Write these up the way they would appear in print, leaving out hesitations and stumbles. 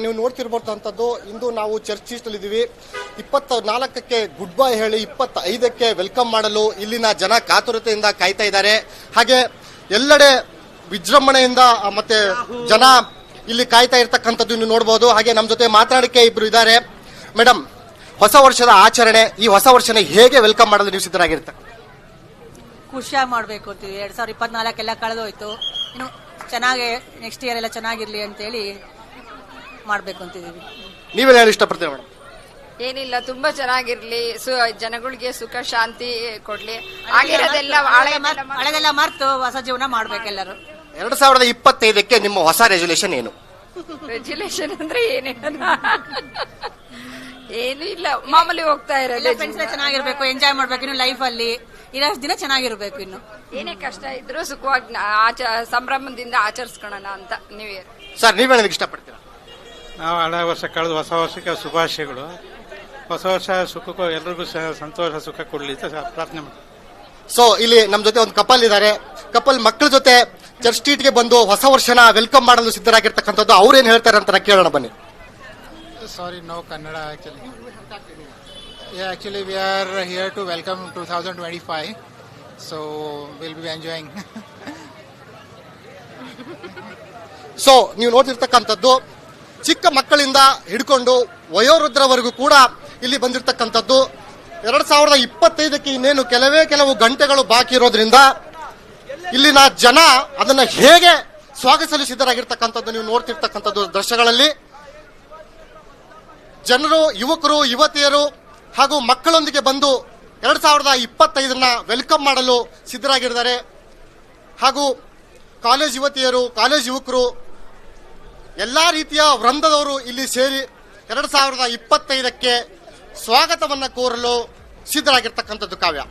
ನೀವು ನೋಡ್ತಿರ್ಬರ್ತಂಥದ್ದು ಇಂದು ನಾವು ಚರ್ಚ್ ಇದ್ದೀವಿ. 24ಕ್ಕೆ ಗುಡ್ ಬೈ ಹೇಳಿ 25ಕ್ಕೆ ವೆಲ್ಕಮ್ ಮಾಡಲು ಇಲ್ಲಿನ ಜನ ಕಾತುರತೆಯಿಂದ ಕಾಯ್ತಾ ಇದ್ದಾರೆ. ಹಾಗೆ ಎಲ್ಲೆಡೆ ವಿಜೃಂಭಣೆಯಿಂದ ಮತ್ತೆ ಜನ ಇಲ್ಲಿ ಕಾಯ್ತಾ ಇರ್ತಕ್ಕಂಥದ್ದು ನೀವು ನೋಡಬಹುದು. ಹಾಗೆ ನಮ್ಮ ಜೊತೆ ಮಾತನಾಡಕ್ಕೆ ಇಬ್ರು ಇದ್ದಾರೆ. ಮೇಡಮ್, ಹೊಸ ವರ್ಷದ ಆಚರಣೆ, ಈ ಹೊಸ ವರ್ಷನ ಹೇಗೆ ವೆಲ್ಕಮ್ ಮಾಡಲು ನೀವು ಸಿದ್ಧರಾಗಿರ್ತಾರೆ? ಖುಷಿಯಾಗಿ ಮಾಡಬೇಕು ಅಂತೀವಿ. 2024 ಎಲ್ಲ ಕಳೆದೋಯ್ತು, ಇನ್ನು ಚೆನ್ನಾಗಿ ನೆಕ್ಸ್ಟ್ ಇಯರ್ ಎಲ್ಲ ಚೆನ್ನಾಗಿರ್ಲಿ ಅಂತೇಳಿ ಮಾಡಬೇಕು ಅಂತಿದ್ದೀವಿ. ನೀವೆಲ್ಲ ಹೇಳಿ ಇಷ್ಟಪಡ್ತೀರಾ ಮೇಡಮ್? ಏನಿಲ್ಲ, ತುಂಬಾ ಚೆನ್ನಾಗಿರ್ಲಿ, ಜನಗಳಿಗೆ ಸುಖ ಶಾಂತಿ ಕೊಡ್ಲಿ, ಆಗಿರೋದೆಲ್ಲ ಹಳೆದೆಲ್ಲ ಮರ್ತು ಹೊಸ ಜೀವನ ಮಾಡ್ಬೇಕೆಲ್ಲರೂ. 2025ಕ್ಕೆ ನಿಮ್ಮ ಹೊಸ ರೆಸಲ್ಯೂಷನ್ ಏನು? ರೆಜುಲೇಷನ್ ಅಂದ್ರೆ ಏನು ಇಲ್ಲ, ಮಾಮೂಲಿ ಹೋಗ್ತಾ ಇರೋದು. ಫ್ರೆಂಡ್ಸ್ ಚೆನ್ನಾಗಿರ್ಬೇಕು, ಎಂಜಾಯ್ ಮಾಡ್ಬೇಕು, ಇನ್ನು ಲೈಫ್ ಅಲ್ಲಿ ಇರೋಷ್ಟು ದಿನ ಚೆನ್ನಾಗಿರ್ಬೇಕು. ಇನ್ನು ಏನೇ ಕಷ್ಟ ಇದ್ರು ಸುಖವಾಗಿ ಸಂಭ್ರಮದಿಂದ ಆಚರಿಸ್ಕೊಳ್ಳೋಣ ಅಂತ ನ್ಯೂ ಇಯರ್. ಸರ್, ನೀವ್ ಹೇಳೋದಕ್ಕೆ ಇಷ್ಟಪಡ್ತೀರಾ? ನಾವು ಹಳೆ ವರ್ಷ ಕಳೆದು ಹೊಸ ವರ್ಷಕ್ಕೆ ಶುಭಾಶಯಗಳು. ಹೊಸ ವರ್ಷ ಸುಖಕ್ಕೂ ಎಲ್ರಿಗೂ ಸಂತೋಷ ಸುಖ ಕೊಡ್ಲಿ ಅಂತ ಪ್ರಾರ್ಥನೆ ಮಾಡಿ. ಸೊ ಇಲ್ಲಿ ನಮ್ಮ ಜೊತೆ ಒಂದು ಕಪಲ್ ಇದ್ದಾರೆ. ಕಪಲ್ ಮಕ್ಕಳ ಜೊತೆ ಚರ್ಚ್ ಸ್ಟ್ರೀಟ್ಗೆ ಬಂದು ಹೊಸ ವರ್ಷನ ವೆಲ್ಕಮ್ ಮಾಡಲು ಸಿದ್ಧರಾಗಿರ್ತಕ್ಕಂಥದ್ದು. ಅವ್ರೇನ್ ಹೇಳ್ತಾರೆ ಅಂತ ಕೇಳೋಣ ಬನ್ನಿ. Sorry, no Kannada actually. Yeah, actually we are here to welcome 2025. So we'll be enjoying. So ನೀವು ನೋಡ್ತಿರ್ತಕ್ಕಂಥದ್ದು ಚಿಕ್ಕ ಮಕ್ಕಳಿಂದ ಹಿಡ್ಕೊಂಡು ವಯೋವೃದ್ಧರವರೆಗೂ ಕೂಡ ಇಲ್ಲಿ ಬಂದಿರತಕ್ಕಂಥದ್ದು. 2025ಕ್ಕೆ ಇನ್ನೇನು ಕೆಲವು ಗಂಟೆಗಳು ಬಾಕಿ ಇರೋದ್ರಿಂದ ಇಲ್ಲಿನ ಜನ ಅದನ್ನ ಹೇಗೆ ಸ್ವಾಗತಿಸಲು ಸಿದ್ಧರಾಗಿರ್ತಕ್ಕಂಥದ್ದು ನೀವು ನೋಡ್ತಿರ್ತಕ್ಕಂಥದ್ದು ದೃಶ್ಯಗಳಲ್ಲಿ. ಜನರು, ಯುವಕರು, ಯುವತಿಯರು ಹಾಗೂ ಮಕ್ಕಳೊಂದಿಗೆ ಬಂದು 2025ನ್ನ ವೆಲ್ಕಮ್ ಮಾಡಲು ಸಿದ್ಧರಾಗಿದ್ದಾರೆ. ಹಾಗೂ ಕಾಲೇಜ್ ಯುವತಿಯರು, ಕಾಲೇಜ್ ಯುವಕರು, ಎಲ್ಲಾ ರೀತಿಯ ವೃಂದದವರು ಇಲ್ಲಿ ಸೇರಿ 2025ಕ್ಕೆ ಸ್ವಾಗತವನ್ನ ಕೋರಲು ಸಿದ್ಧರಾಗಿರ್ತಕ್ಕಂಥದ್ದು. ಕಾವ್ಯ,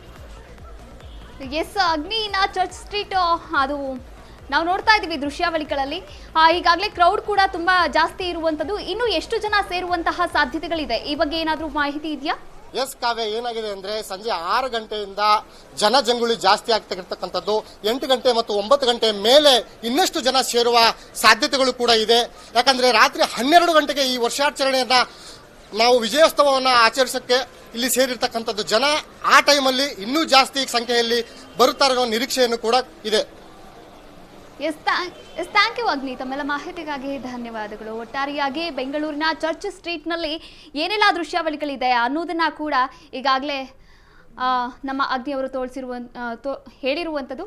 ಎಸ್, ಅಗ್ನಿನ ಚರ್ಚ್ ಸ್ಟ್ರೀಟ್ ಅದು ನಾವು ನೋಡ್ತಾ ಇದ್ದೀವಿ ದೃಶ್ಯಾವಳಿಗಳಲ್ಲಿ. ಈಗಾಗಲೇ ಕ್ರೌಡ್ ಕೂಡ ತುಂಬಾ ಜಾಸ್ತಿ ಇರುವಂತದ್ದು. ಇನ್ನು ಎಷ್ಟು ಜನ ಸೇರುವಂತಹ ಸಾಧ್ಯತೆಗಳಿದೆ, ಈ ಬಗ್ಗೆ ಏನಾದರೂ ಮಾಹಿತಿ ಇದೆಯಾ? ಎಸ್ ಕಾವ್ಯ, ಏನಾಗಿದೆ ಅಂದ್ರೆ ಸಂಜೆ 6 ಗಂಟೆಯಿಂದ ಜನಜಂಗುಳಿ ಜಾಸ್ತಿ ಆಗ್ತಿರ್ತಕ್ಕಂಥದ್ದು. 8 ಗಂಟೆ ಮತ್ತು 9 ಗಂಟೆ ಮೇಲೆ ಇನ್ನಷ್ಟು ಜನ ಸೇರುವ ಸಾಧ್ಯತೆಗಳು ಕೂಡ ಇದೆ. ಯಾಕಂದ್ರೆ ರಾತ್ರಿ 12 ಗಂಟೆಗೆ ಈ ವರ್ಷಾಚರಣೆಯನ್ನ ನಾವು ವಿಜಯೋತ್ಸವವನ್ನು ಆಚರಿಸಕ್ಕೆ ಇಲ್ಲಿ ಸೇರಿರ್ತಕ್ಕಂಥದ್ದು ಜನ ಆ ಟೈಮಲ್ಲಿ ಇನ್ನೂ ಜಾಸ್ತಿ ಸಂಖ್ಯೆಯಲ್ಲಿ ಬರುತ್ತಾರೆ ಅನ್ನೋ ನಿರೀಕ್ಷೆಯನ್ನು ಕೂಡ ಇದೆ. ಎಸ್, ಥ್ಯಾಂಕ್ ಯು ಅಗ್ನಿ, ತಮ್ಮೆಲ್ಲ ಮಾಹಿತಿಗಾಗಿ ಧನ್ಯವಾದಗಳು. ಒಟ್ಟಾರೆಯಾಗಿ ಬೆಂಗಳೂರಿನ ಚರ್ಚ್ ಸ್ಟ್ರೀಟ್ನಲ್ಲಿ ಏನೆಲ್ಲ ದೃಶ್ಯಾವಳಿಗಳಿದೆ ಅನ್ನೋದನ್ನ ಕೂಡ ಈಗಾಗಲೇ ನಮ್ಮ ಅಗ್ನಿಯವರು ಹೇಳಿರುವಂಥದ್ದು.